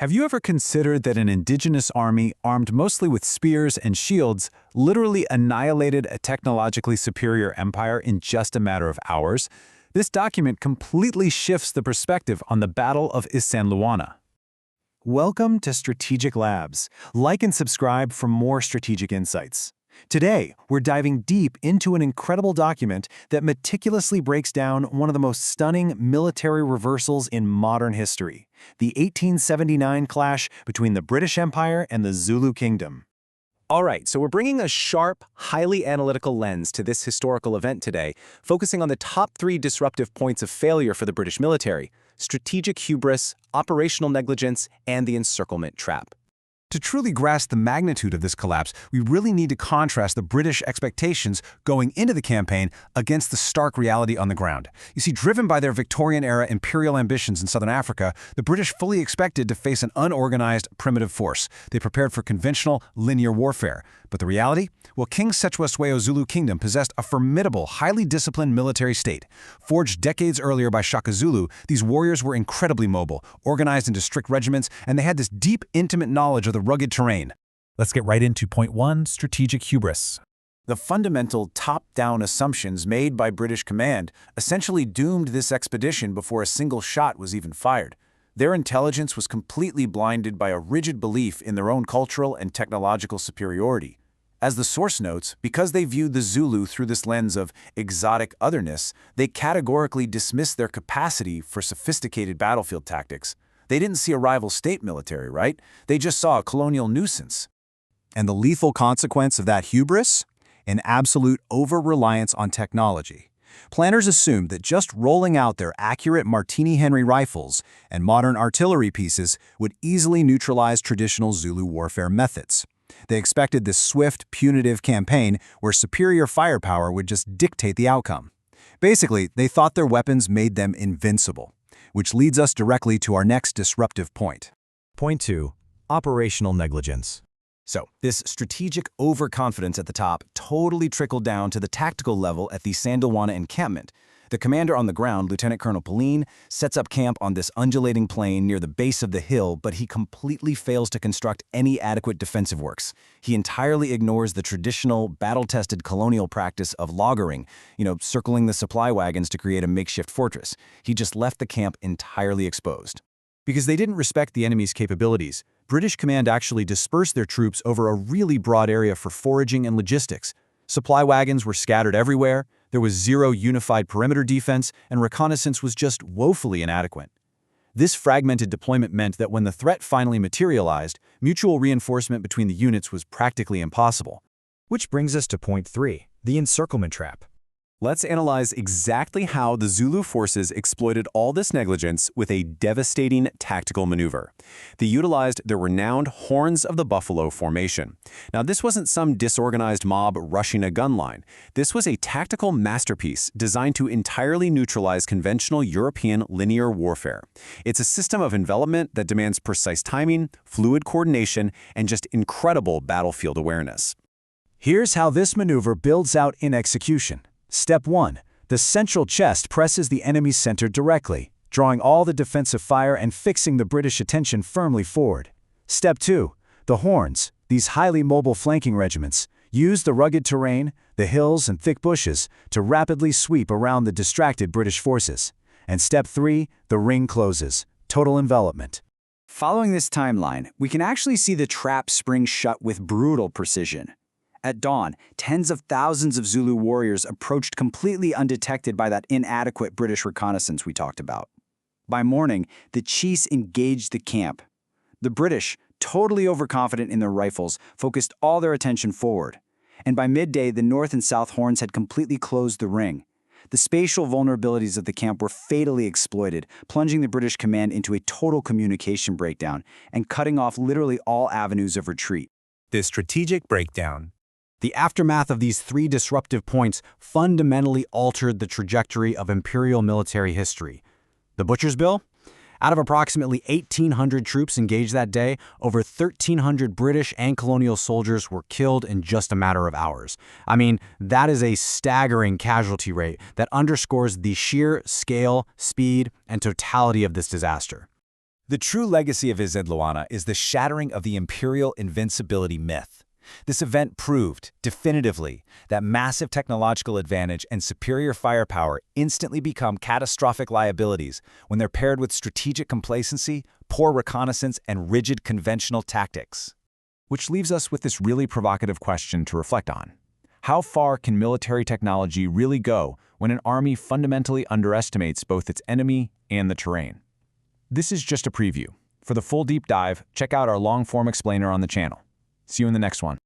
Have you ever considered that an indigenous army, armed mostly with spears and shields, literally annihilated a technologically superior empire in just a matter of hours? This document completely shifts the perspective on the Battle of Isandlwana. Welcome to Strategic Labs. Like and subscribe for more strategic insights. Today, we're diving deep into an incredible document that meticulously breaks down one of the most stunning military reversals in modern history, the 1879 clash between the British Empire and the Zulu Kingdom. All right, so we're bringing a sharp, highly analytical lens to this historical event today, focusing on the top 3 disruptive points of failure for the British military: strategic hubris, operational negligence, and the encirclement trap. To truly grasp the magnitude of this collapse, we really need to contrast the British expectations going into the campaign against the stark reality on the ground. You see, driven by their Victorian-era imperial ambitions in southern Africa, the British fully expected to face an unorganized, primitive force. They prepared for conventional, linear warfare. But the reality? Well, King Setshwayo Zulu Kingdom possessed a formidable, highly disciplined military state. Forged decades earlier by Shaka Zulu, these warriors were incredibly mobile, organized into strict regiments, and they had this deep, intimate knowledge of the rugged terrain. Let's get right into point 1, strategic hubris. The fundamental top-down assumptions made by British command essentially doomed this expedition before a single shot was even fired. Their intelligence was completely blinded by a rigid belief in their own cultural and technological superiority. As the source notes, because they viewed the Zulu through this lens of exotic otherness, they categorically dismissed their capacity for sophisticated battlefield tactics. They didn't see a rival state military, right? They just saw a colonial nuisance. And the lethal consequence of that hubris? An absolute over-reliance on technology. Planners assumed that just rolling out their accurate Martini-Henry rifles and modern artillery pieces would easily neutralize traditional Zulu warfare methods. They expected this swift, punitive campaign where superior firepower would just dictate the outcome. Basically, they thought their weapons made them invincible, which leads us directly to our next disruptive point. Point 2, operational negligence. So, this strategic overconfidence at the top totally trickled down to the tactical level at the Isandlwana encampment. The commander on the ground, Lieutenant Colonel Pauline, sets up camp on this undulating plain near the base of the hill, but he completely fails to construct any adequate defensive works. He entirely ignores the traditional, battle-tested colonial practice of loggering, circling the supply wagons to create a makeshift fortress. He just left the camp entirely exposed. Because they didn't respect the enemy's capabilities, British command actually dispersed their troops over a really broad area for foraging and logistics. Supply wagons were scattered everywhere, there was zero unified perimeter defense, and reconnaissance was just woefully inadequate. This fragmented deployment meant that when the threat finally materialized, mutual reinforcement between the units was practically impossible. Which brings us to point 3, the encirclement trap. Let's analyze exactly how the Zulu forces exploited all this negligence with a devastating tactical maneuver. They utilized their renowned Horns of the Buffalo formation. Now, this wasn't some disorganized mob rushing a gun line. This was a tactical masterpiece designed to entirely neutralize conventional European linear warfare. It's a system of envelopment that demands precise timing, fluid coordination, and just incredible battlefield awareness. Here's how this maneuver builds out in execution. Step 1. The central chest presses the enemy's center directly, drawing all the defensive fire and fixing the British attention firmly forward. Step 2. The horns, these highly mobile flanking regiments, use the rugged terrain, the hills and thick bushes to rapidly sweep around the distracted British forces. And Step 3. The ring closes. Total envelopment. Following this timeline, we can actually see the trap spring shut with brutal precision. At dawn, tens of thousands of Zulu warriors approached completely undetected by that inadequate British reconnaissance we talked about. By morning, the chiefs engaged the camp. The British, totally overconfident in their rifles, focused all their attention forward. And by midday, the north and south horns had completely closed the ring. The spatial vulnerabilities of the camp were fatally exploited, plunging the British command into a total communication breakdown and cutting off literally all avenues of retreat. The strategic breakdown. The aftermath of these 3 disruptive points fundamentally altered the trajectory of imperial military history. The Butcher's Bill? Out of approximately 1,800 troops engaged that day, over 1,300 British and colonial soldiers were killed in just a matter of hours. I mean, that is a staggering casualty rate that underscores the sheer scale, speed, and totality of this disaster. The true legacy of Isandlwana is the shattering of the imperial invincibility myth. This event proved, definitively, that massive technological advantage and superior firepower instantly become catastrophic liabilities when they're paired with strategic complacency, poor reconnaissance, and rigid conventional tactics. Which leaves us with this really provocative question to reflect on. How far can military technology really go when an army fundamentally underestimates both its enemy and the terrain? This is just a preview. For the full deep dive, check out our long-form explainer on the channel. See you in the next one.